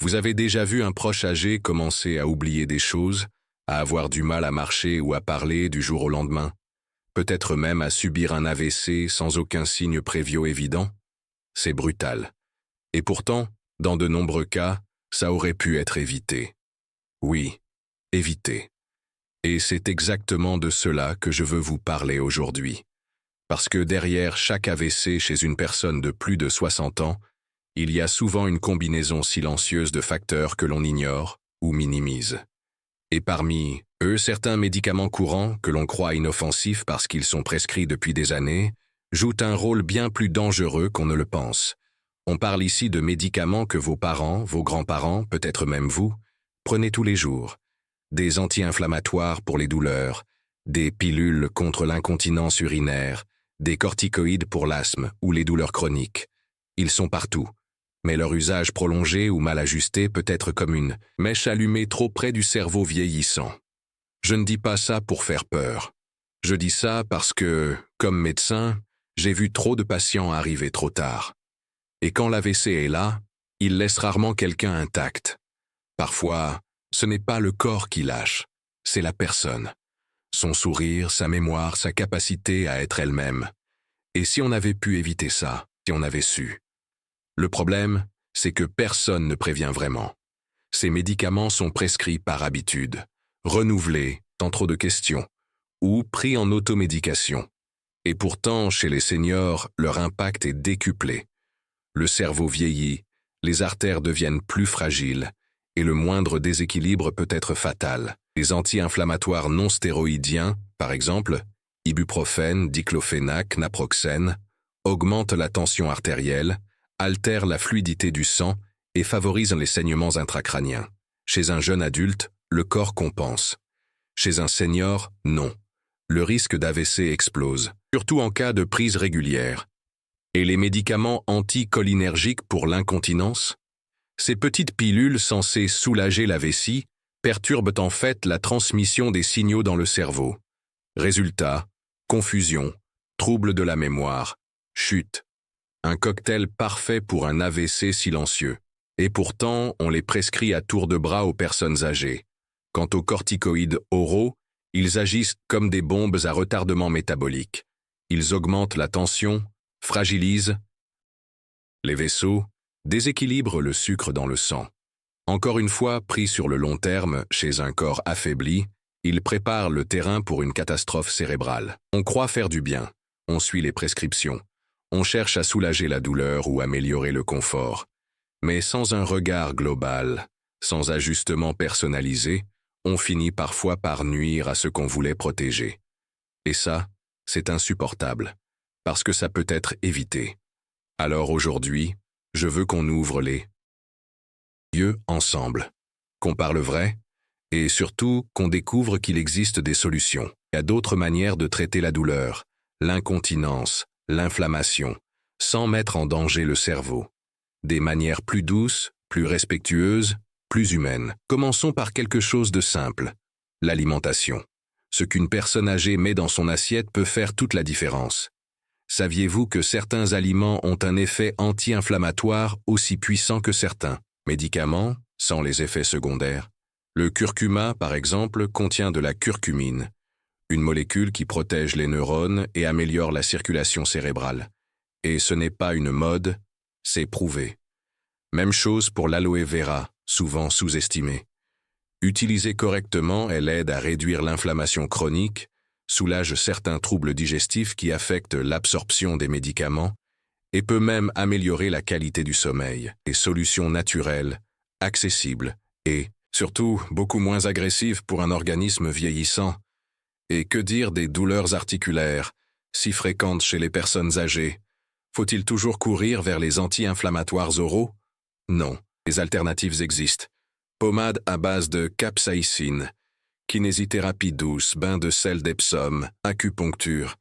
Vous avez déjà vu un proche âgé commencer à oublier des choses, à avoir du mal à marcher ou à parler du jour au lendemain, peut-être même à subir un AVC sans aucun signe prévio évident? C'est brutal. Et pourtant, dans de nombreux cas, ça aurait pu être évité. Oui, évité. Et c'est exactement de cela que je veux vous parler aujourd'hui. Parce que derrière chaque AVC chez une personne de plus de 60 ans, il y a souvent une combinaison silencieuse de facteurs que l'on ignore ou minimise. Et parmi eux, certains médicaments courants, que l'on croit inoffensifs parce qu'ils sont prescrits depuis des années, jouent un rôle bien plus dangereux qu'on ne le pense. On parle ici de médicaments que vos parents, vos grands-parents, peut-être même vous, prenez tous les jours. Des anti-inflammatoires pour les douleurs, des pilules contre l'incontinence urinaire, des corticoïdes pour l'asthme ou les douleurs chroniques. Ils sont partout, mais leur usage prolongé ou mal ajusté peut être comme une mèche allumée trop près du cerveau vieillissant. Je ne dis pas ça pour faire peur. Je dis ça parce que, comme médecin, j'ai vu trop de patients arriver trop tard. Et quand l'AVC est là, il laisse rarement quelqu'un intact. Parfois, ce n'est pas le corps qui lâche, c'est la personne. Son sourire, sa mémoire, sa capacité à être elle-même. Et si on avait pu éviter ça, si on avait su? Le problème, c'est que personne ne prévient vraiment. Ces médicaments sont prescrits par habitude, renouvelés, sans trop de questions, ou pris en automédication. Et pourtant, chez les seniors, leur impact est décuplé. Le cerveau vieillit, les artères deviennent plus fragiles, et le moindre déséquilibre peut être fatal. Les anti-inflammatoires non stéroïdiens, par exemple, ibuprofène, diclofénac, naproxène, augmentent la tension artérielle, altèrent la fluidité du sang et favorisent les saignements intracrâniens. Chez un jeune adulte, le corps compense. Chez un senior, non. Le risque d'AVC explose, surtout en cas de prise régulière. Et les médicaments anticholinergiques pour l'incontinence? Ces petites pilules censées soulager la vessie perturbent en fait la transmission des signaux dans le cerveau. Résultat, confusion, troubles de la mémoire, chute. Un cocktail parfait pour un AVC silencieux. Et pourtant, on les prescrit à tour de bras aux personnes âgées. Quant aux corticoïdes oraux, ils agissent comme des bombes à retardement métabolique. Ils augmentent la tension, fragilisent les vaisseaux, déséquilibrent le sucre dans le sang. Encore une fois, pris sur le long terme, chez un corps affaibli, ils préparent le terrain pour une catastrophe cérébrale. On croit faire du bien, on suit les prescriptions, on cherche à soulager la douleur ou améliorer le confort. Mais sans un regard global, sans ajustement personnalisé, on finit parfois par nuire à ce qu'on voulait protéger. Et ça, c'est insupportable, parce que ça peut être évité. Alors aujourd'hui, je veux qu'on ouvre les yeux ensemble, qu'on parle vrai, et surtout qu'on découvre qu'il existe des solutions. Il y a d'autres manières de traiter la douleur, l'incontinence, l'inflammation, sans mettre en danger le cerveau. Des manières plus douces, plus respectueuses, plus humaines. Commençons par quelque chose de simple, l'alimentation. Ce qu'une personne âgée met dans son assiette peut faire toute la différence. Saviez-vous que certains aliments ont un effet anti-inflammatoire aussi puissant que certains médicaments, sans les effets secondaires? Le curcuma, par exemple, contient de la curcumine, une molécule qui protège les neurones et améliore la circulation cérébrale. Et ce n'est pas une mode, c'est prouvé. Même chose pour l'aloe vera, souvent sous-estimée. Utilisée correctement, elle aide à réduire l'inflammation chronique, soulage certains troubles digestifs qui affectent l'absorption des médicaments et peut même améliorer la qualité du sommeil. Des solutions naturelles, accessibles et, surtout, beaucoup moins agressives pour un organisme vieillissant. Et que dire des douleurs articulaires, si fréquentes chez les personnes âgées? Faut-il toujours courir vers les anti-inflammatoires oraux? Non, les alternatives existent. Pommade à base de capsaïcine, kinésithérapie douce, bain de sel d'Epsom, acupuncture.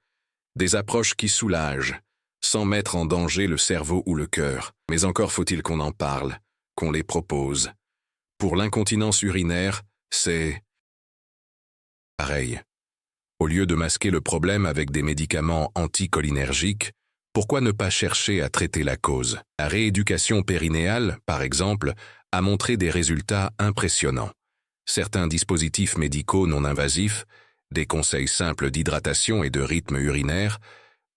Des approches qui soulagent, sans mettre en danger le cerveau ou le cœur. Mais encore faut-il qu'on en parle, qu'on les propose. Pour l'incontinence urinaire, c'est pareil. Au lieu de masquer le problème avec des médicaments anticholinergiques, Pourquoi ne pas chercher à traiter la cause? La rééducation périnéale, par exemple, a montré des résultats impressionnants. Certains dispositifs médicaux non invasifs, des conseils simples d'hydratation et de rythme urinaire,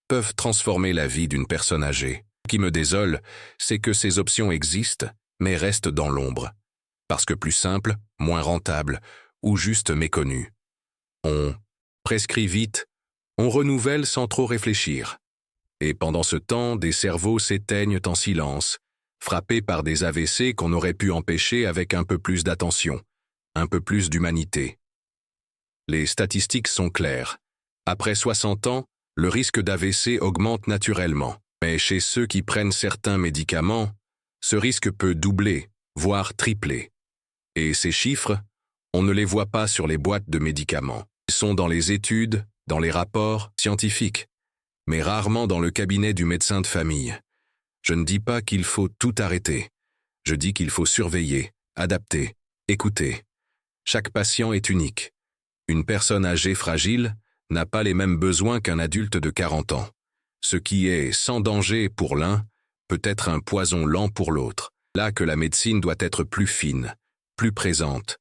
peuvent transformer la vie d'une personne âgée. Ce qui me désole, c'est que ces options existent, mais restent dans l'ombre. Parce que plus simples, moins rentables, ou juste méconnues. On prescrit vite, on renouvelle sans trop réfléchir. Et pendant ce temps, des cerveaux s'éteignent en silence, frappés par des AVC qu'on aurait pu empêcher avec un peu plus d'attention, un peu plus d'humanité. Les statistiques sont claires. Après 60 ans, le risque d'AVC augmente naturellement. Mais chez ceux qui prennent certains médicaments, ce risque peut doubler, voire tripler. Et ces chiffres, on ne les voit pas sur les boîtes de médicaments. Ils sont dans les études, dans les rapports scientifiques, mais rarement dans le cabinet du médecin de famille. Je ne dis pas qu'il faut tout arrêter. Je dis qu'il faut surveiller, adapter, écouter. Chaque patient est unique. Une personne âgée fragile n'a pas les mêmes besoins qu'un adulte de 40 ans. Ce qui est sans danger pour l'un peut être un poison lent pour l'autre. Là que la médecine doit être plus fine, plus présente.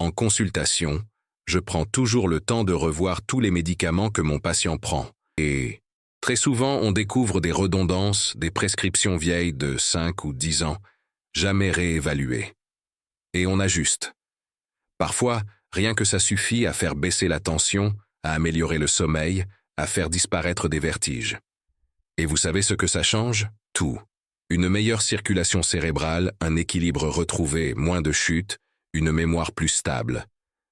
En consultation, je prends toujours le temps de revoir tous les médicaments que mon patient prend. Et très souvent, on découvre des redondances, des prescriptions vieilles de 5 ou 10 ans, jamais réévaluées. Et on ajuste. Parfois, rien que ça suffit à faire baisser la tension, à améliorer le sommeil, à faire disparaître des vertiges. Et vous savez ce que ça change? Tout. Une meilleure circulation cérébrale, un équilibre retrouvé, moins de chutes, une mémoire plus stable.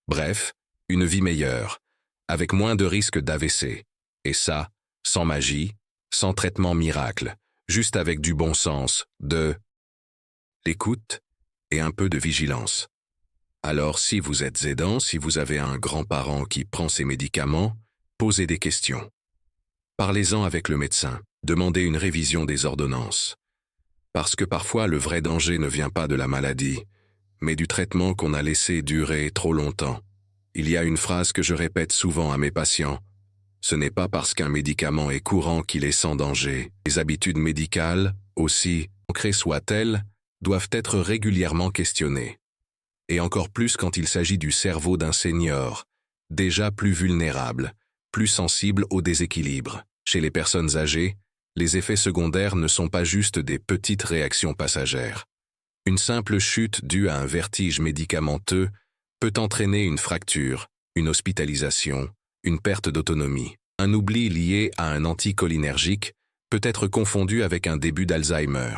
Bref, une vie meilleure, avec moins de risques d'AVC. Et ça, sans magie, sans traitement miracle, juste avec du bon sens, de l'écoute et un peu de vigilance. Alors si vous êtes aidant, si vous avez un grand-parent qui prend ses médicaments, posez des questions. Parlez-en avec le médecin, demandez une révision des ordonnances. Parce que parfois le vrai danger ne vient pas de la maladie, mais du traitement qu'on a laissé durer trop longtemps. Il y a une phrase que je répète souvent à mes patients. Ce n'est pas parce qu'un médicament est courant qu'il est sans danger. Les habitudes médicales, aussi ancrées soient-elles, doivent être régulièrement questionnées. Et encore plus quand il s'agit du cerveau d'un senior, déjà plus vulnérable, plus sensible au déséquilibre. Chez les personnes âgées, les effets secondaires ne sont pas juste des petites réactions passagères. Une simple chute due à un vertige médicamenteux peut entraîner une fracture, une hospitalisation, une perte d'autonomie. Un oubli lié à un anticholinergique peut être confondu avec un début d'Alzheimer.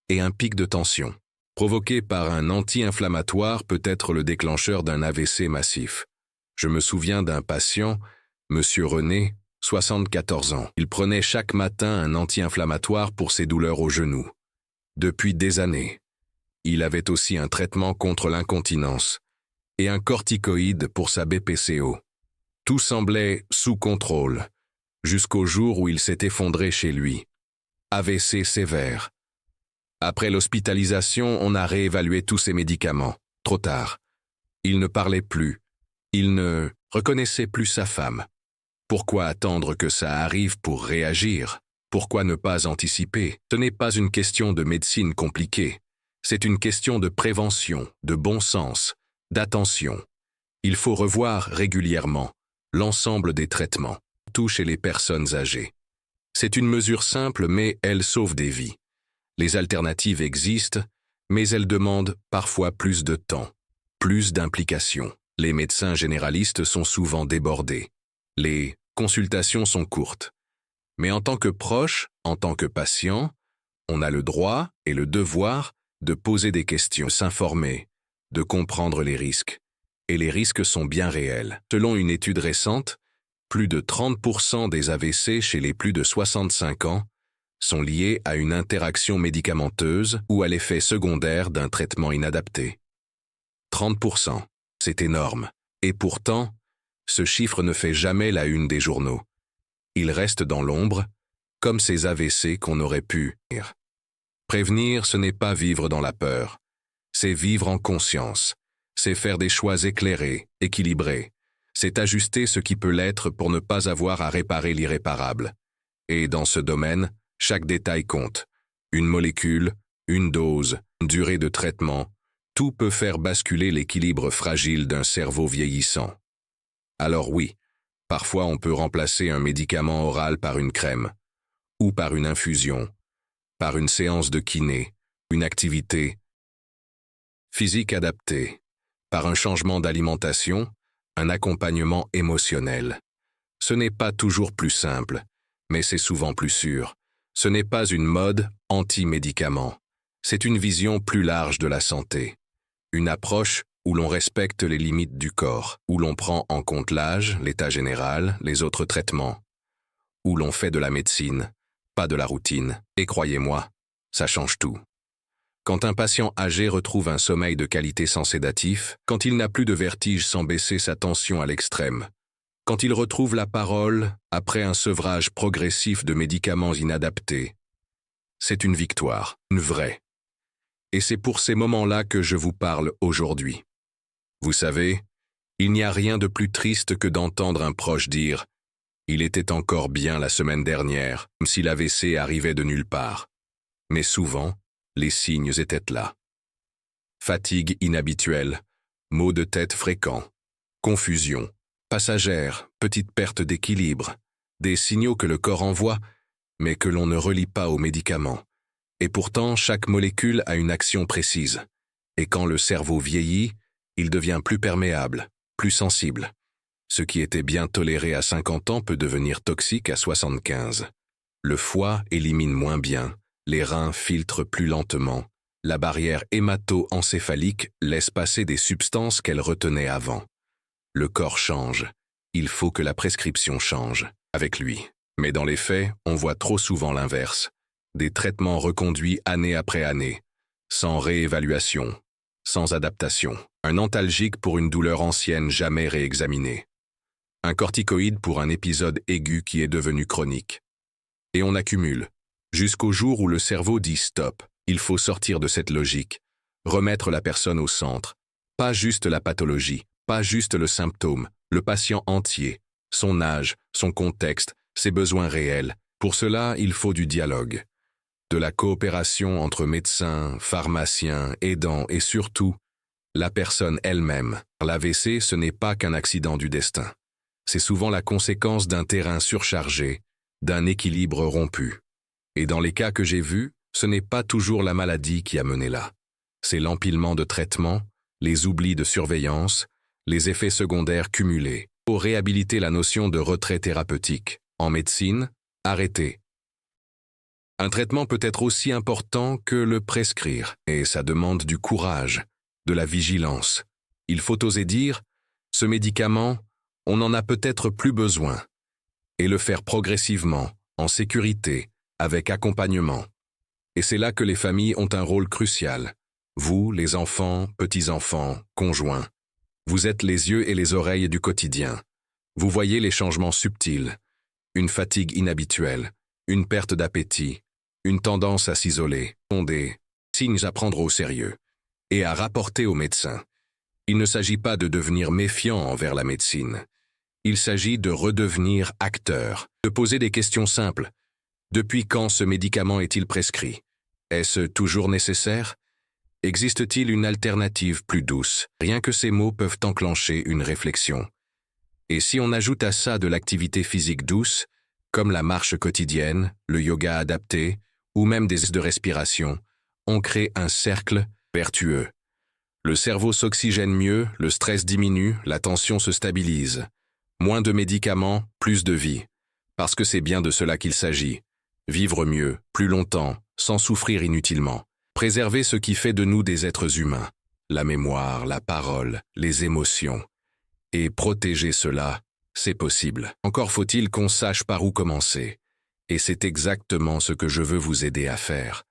Et un pic de tension, provoqué par un anti-inflammatoire, peut être le déclencheur d'un AVC massif. Je me souviens d'un patient, Monsieur René, 74 ans. Il prenait chaque matin un anti-inflammatoire pour ses douleurs au genou. Depuis des années. Il avait aussi un traitement contre l'incontinence et un corticoïde pour sa BPCO. Tout semblait sous contrôle, jusqu'au jour où il s'est effondré chez lui. AVC sévère. Après l'hospitalisation, on a réévalué tous ses médicaments. Trop tard. Il ne parlait plus. Il ne reconnaissait plus sa femme. Pourquoi attendre que ça arrive pour réagir? Pourquoi ne pas anticiper? Ce n'est pas une question de médecine compliquée. C'est une question de prévention, de bon sens, d'attention. Il faut revoir régulièrement l'ensemble des traitements, tout chez les personnes âgées. C'est une mesure simple, mais elle sauve des vies. Les alternatives existent, mais elles demandent parfois plus de temps, plus d'implication. Les médecins généralistes sont souvent débordés. Les consultations sont courtes. Mais en tant que proche, en tant que patient, on a le droit et le devoir de poser des questions, s'informer, de comprendre les risques. Et les risques sont bien réels. Selon une étude récente, plus de 30% des AVC chez les plus de 65 ans sont liés à une interaction médicamenteuse ou à l'effet secondaire d'un traitement inadapté. 30%, c'est énorme. Et pourtant, ce chiffre ne fait jamais la une des journaux. Il reste dans l'ombre, comme ces AVC qu'on aurait pu prévenir. Prévenir, ce n'est pas vivre dans la peur. C'est vivre en conscience. C'est faire des choix éclairés, équilibrés. C'est ajuster ce qui peut l'être pour ne pas avoir à réparer l'irréparable. Et dans ce domaine, Chaque détail compte. Une molécule, une dose, une durée de traitement, tout peut faire basculer l'équilibre fragile d'un cerveau vieillissant. Alors oui, parfois on peut remplacer un médicament oral par une crème, ou par une infusion, par une séance de kiné, une activité physique adaptée, par un changement d'alimentation, un accompagnement émotionnel. Ce n'est pas toujours plus simple, mais c'est souvent plus sûr. Ce n'est pas une mode anti-médicament. C'est une vision plus large de la santé. Une approche où l'on respecte les limites du corps, où l'on prend en compte l'âge, l'état général, les autres traitements, où l'on fait de la médecine, pas de la routine. Et croyez-moi, ça change tout. Quand un patient âgé retrouve un sommeil de qualité sans sédatif, quand il n'a plus de vertige sans baisser sa tension à l'extrême, quand il retrouve la parole après un sevrage progressif de médicaments inadaptés, c'est une victoire, une vraie. Et c'est pour ces moments-là que je vous parle aujourd'hui. Vous savez, il n'y a rien de plus triste que d'entendre un proche dire « Il était encore bien la semaine dernière », comme si l'AVC arrivait de nulle part. Mais souvent, les signes étaient là. Fatigue inhabituelle, maux de tête fréquents, confusion, passagère, petite perte d'équilibre, des signaux que le corps envoie, mais que l'on ne relie pas aux médicaments. Et pourtant, chaque molécule a une action précise. Et quand le cerveau vieillit, il devient plus perméable, plus sensible. Ce qui était bien toléré à 50 ans peut devenir toxique à 75. Le foie élimine moins bien, les reins filtrent plus lentement, la barrière hémato-encéphalique laisse passer des substances qu'elle retenait avant. Le corps change, il faut que la prescription change, avec lui. Mais dans les faits, on voit trop souvent l'inverse. Des traitements reconduits année après année, sans réévaluation, sans adaptation. Un antalgique pour une douleur ancienne jamais réexaminée. Un corticoïde pour un épisode aigu qui est devenu chronique. Et on accumule, jusqu'au jour où le cerveau dit stop, il faut sortir de cette logique, remettre la personne au centre, pas juste la pathologie, pas juste le symptôme, le patient entier, son âge, son contexte, ses besoins réels. Pour cela, il faut du dialogue, de la coopération entre médecins, pharmaciens, aidants et surtout, la personne elle-même. L'AVC, ce n'est pas qu'un accident du destin. C'est souvent la conséquence d'un terrain surchargé, d'un équilibre rompu. Et dans les cas que j'ai vus, ce n'est pas toujours la maladie qui a mené là. C'est l'empilement de traitements, les oublis de surveillance, les effets secondaires cumulés. Pour réhabiliter la notion de retrait thérapeutique, en médecine, arrêter. Un traitement peut être aussi important que le prescrire, et ça demande du courage, de la vigilance. Il faut oser dire, ce médicament, on n'en a peut-être plus besoin, et le faire progressivement, en sécurité, avec accompagnement. Et c'est là que les familles ont un rôle crucial. Vous, les enfants, petits-enfants, conjoints, vous êtes les yeux et les oreilles du quotidien. Vous voyez les changements subtils, une fatigue inhabituelle, une perte d'appétit, une tendance à s'isoler, sont des signes à prendre au sérieux et à rapporter au médecin. Il ne s'agit pas de devenir méfiant envers la médecine. Il s'agit de redevenir acteur, de poser des questions simples. Depuis quand ce médicament est-il prescrit? Est-ce toujours nécessaire? Existe-t-il une alternative plus douce? Rien que ces mots peuvent enclencher une réflexion. Et si on ajoute à ça de l'activité physique douce, comme la marche quotidienne, le yoga adapté, ou même des exercices de respiration, on crée un cercle vertueux. Le cerveau s'oxygène mieux, le stress diminue, la tension se stabilise. Moins de médicaments, plus de vie. Parce que c'est bien de cela qu'il s'agit. Vivre mieux, plus longtemps, sans souffrir inutilement. Préserver ce qui fait de nous des êtres humains. La mémoire, la parole, les émotions. Et protéger cela, c'est possible. Encore faut-il qu'on sache par où commencer. Et c'est exactement ce que je veux vous aider à faire.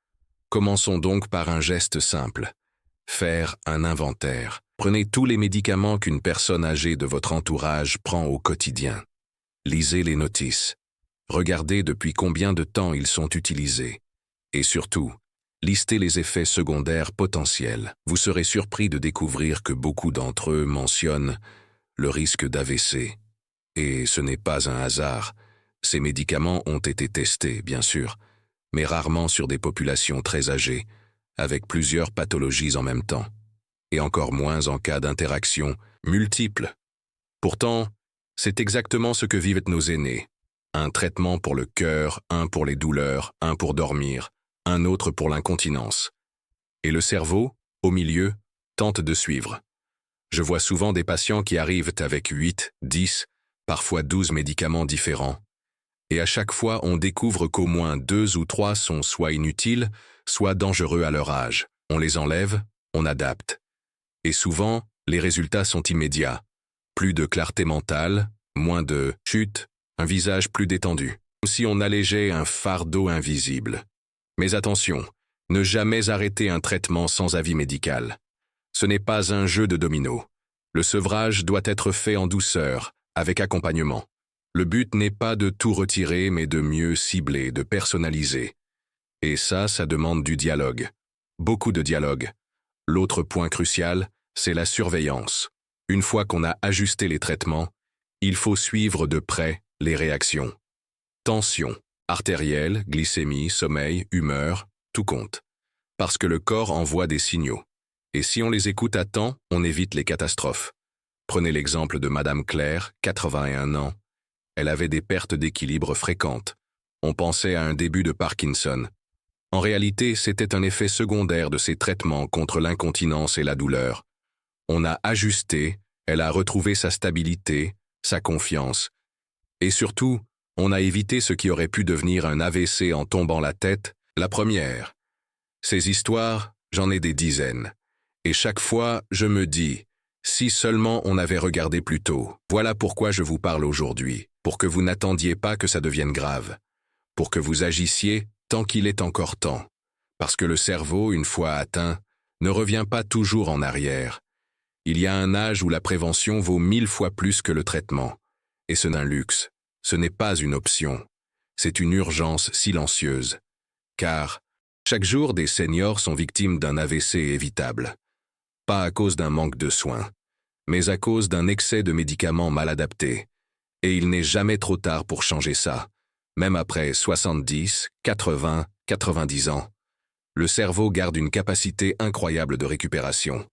Commençons donc par un geste simple. Faire un inventaire. Prenez tous les médicaments qu'une personne âgée de votre entourage prend au quotidien. Lisez les notices. Regardez depuis combien de temps ils sont utilisés. Et surtout, listez les effets secondaires potentiels. Vous serez surpris de découvrir que beaucoup d'entre eux mentionnent le risque d'AVC. Et ce n'est pas un hasard. Ces médicaments ont été testés, bien sûr, mais rarement sur des populations très âgées, avec plusieurs pathologies en même temps, et encore moins en cas d'interaction multiple. Pourtant, c'est exactement ce que vivent nos aînés. Un traitement pour le cœur, un pour les douleurs, un pour dormir, un autre pour l'incontinence. Et le cerveau, au milieu, tente de suivre. Je vois souvent des patients qui arrivent avec 8, 10, parfois 12 médicaments différents. Et à chaque fois, on découvre qu'au moins 2 ou 3 sont soit inutiles, soit dangereux à leur âge. On les enlève, on adapte. Et souvent, les résultats sont immédiats. Plus de clarté mentale, moins de chute, un visage plus détendu. Comme si on allégeait un fardeau invisible. Mais attention, ne jamais arrêter un traitement sans avis médical. Ce n'est pas un jeu de dominos. Le sevrage doit être fait en douceur, avec accompagnement. Le but n'est pas de tout retirer, mais de mieux cibler, de personnaliser. Et ça demande du dialogue. Beaucoup de dialogue. L'autre point crucial, c'est la surveillance. Une fois qu'on a ajusté les traitements, il faut suivre de près les réactions. Tension, artérielle, glycémie, sommeil, humeur, tout compte. Parce que le corps envoie des signaux. Et si on les écoute à temps, on évite les catastrophes. Prenez l'exemple de Madame Claire, 81 ans. Elle avait des pertes d'équilibre fréquentes. On pensait à un début de Parkinson. En réalité, c'était un effet secondaire de ses traitements contre l'incontinence et la douleur. On a ajusté, elle a retrouvé sa stabilité, sa confiance. Et surtout, on a évité ce qui aurait pu devenir un AVC en tombant la tête, la première. Ces histoires, j'en ai des dizaines. Et chaque fois, je me dis, si seulement on avait regardé plus tôt. Voilà pourquoi je vous parle aujourd'hui, pour que vous n'attendiez pas que ça devienne grave, pour que vous agissiez tant qu'il est encore temps. Parce que le cerveau, une fois atteint, ne revient pas toujours en arrière. Il y a un âge où la prévention vaut 1000 fois plus que le traitement. Et ce n'est un luxe, ce n'est pas une option. C'est une urgence silencieuse. Car, chaque jour, des seniors sont victimes d'un AVC évitable. Pas à cause d'un manque de soins, mais à cause d'un excès de médicaments mal adaptés. Et il n'est jamais trop tard pour changer ça. Même après 70, 80, 90 ans. Le cerveau garde une capacité incroyable de récupération.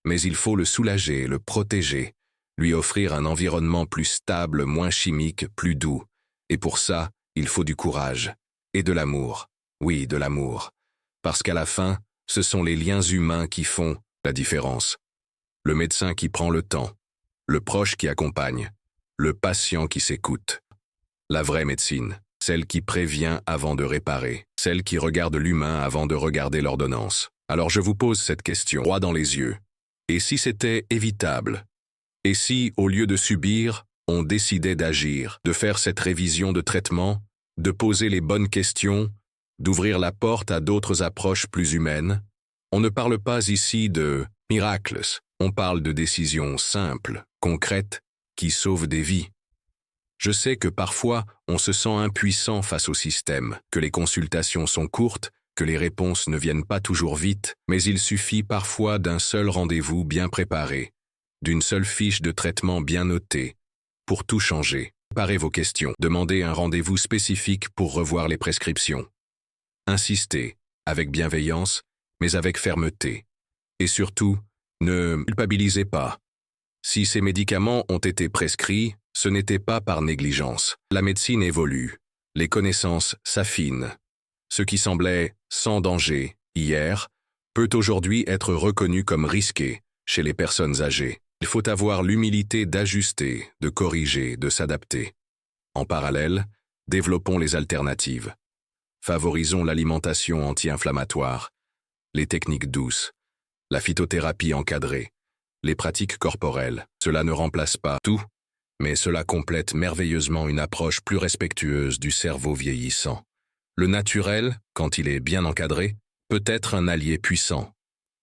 Mais il faut le soulager, le protéger, lui offrir un environnement plus stable, moins chimique, plus doux. Et pour ça, il faut du courage. Et de l'amour. Oui, de l'amour. Parce qu'à la fin, ce sont les liens humains qui font la différence. Le médecin qui prend le temps, le proche qui accompagne, le patient qui s'écoute. La vraie médecine, celle qui prévient avant de réparer, celle qui regarde l'humain avant de regarder l'ordonnance. Alors je vous pose cette question, droit dans les yeux. Et si c'était évitable? Et si, au lieu de subir, on décidait d'agir, de faire cette révision de traitement, de poser les bonnes questions, d'ouvrir la porte à d'autres approches plus humaines? On ne parle pas ici de miracles, on parle de décisions simples, concrètes, qui sauvent des vies. Je sais que parfois, on se sent impuissant face au système, que les consultations sont courtes, que les réponses ne viennent pas toujours vite, mais il suffit parfois d'un seul rendez-vous bien préparé, d'une seule fiche de traitement bien notée, pour tout changer. Préparez vos questions, demandez un rendez-vous spécifique pour revoir les prescriptions. Insistez, avec bienveillance, mais avec fermeté. Et surtout, ne culpabilisez pas. Si ces médicaments ont été prescrits, ce n'était pas par négligence. La médecine évolue, les connaissances s'affinent. Ce qui semblait sans danger hier peut aujourd'hui être reconnu comme risqué chez les personnes âgées. Il faut avoir l'humilité d'ajuster, de corriger, de s'adapter. En parallèle, développons les alternatives. Favorisons l'alimentation anti-inflammatoire, les techniques douces, la phytothérapie encadrée, les pratiques corporelles. Cela ne remplace pas tout, mais cela complète merveilleusement une approche plus respectueuse du cerveau vieillissant. Le naturel, quand il est bien encadré, peut être un allié puissant.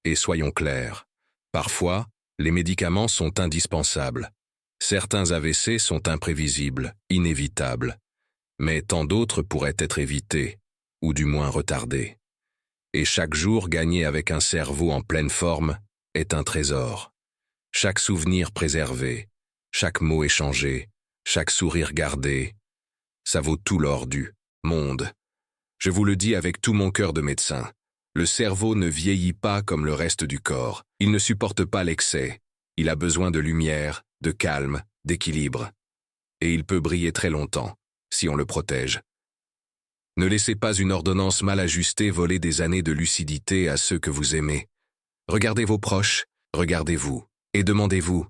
Et soyons clairs, parfois, les médicaments sont indispensables. Certains AVC sont imprévisibles, inévitables, mais tant d'autres pourraient être évités, ou du moins retardés. Et chaque jour gagné avec un cerveau en pleine forme est un trésor. Chaque souvenir préservé, chaque mot échangé, chaque sourire gardé, ça vaut tout l'or du monde. Je vous le dis avec tout mon cœur de médecin. Le cerveau ne vieillit pas comme le reste du corps. Il ne supporte pas l'excès. Il a besoin de lumière, de calme, d'équilibre. Et il peut briller très longtemps, si on le protège. Ne laissez pas une ordonnance mal ajustée voler des années de lucidité à ceux que vous aimez. Regardez vos proches, regardez-vous, et demandez-vous,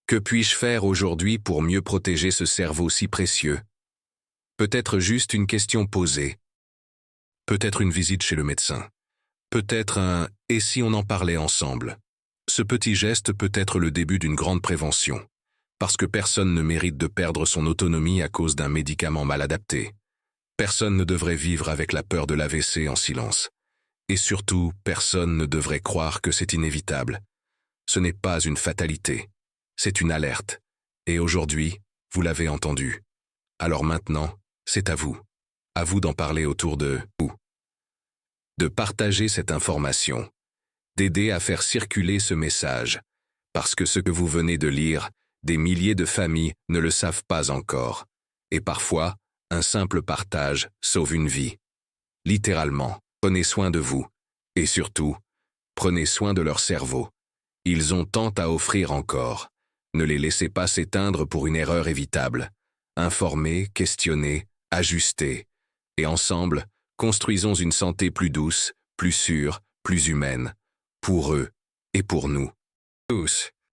que puis-je faire aujourd'hui pour mieux protéger ce cerveau si précieux? Peut-être juste une question posée. Peut-être une visite chez le médecin. Peut-être un « et si on en parlait ensemble ?» Ce petit geste peut être le début d'une grande prévention, parce que personne ne mérite de perdre son autonomie à cause d'un médicament mal adapté. Personne ne devrait vivre avec la peur de l'AVC en silence. Et surtout, personne ne devrait croire que c'est inévitable. Ce n'est pas une fatalité, c'est une alerte. Et aujourd'hui, vous l'avez entendu. Alors maintenant, c'est à vous. À vous d'en parler autour de vous. De partager cette information. D'aider à faire circuler ce message. Parce que ce que vous venez de lire, des milliers de familles ne le savent pas encore. Et parfois, un simple partage sauve une vie. Littéralement, prenez soin de vous. Et surtout, prenez soin de leur cerveau. Ils ont tant à offrir encore. Ne les laissez pas s'éteindre pour une erreur évitable. Informez, questionnez, ajustez. Et ensemble, construisons une santé plus douce, plus sûre, plus humaine. Pour eux et pour nous. Tous.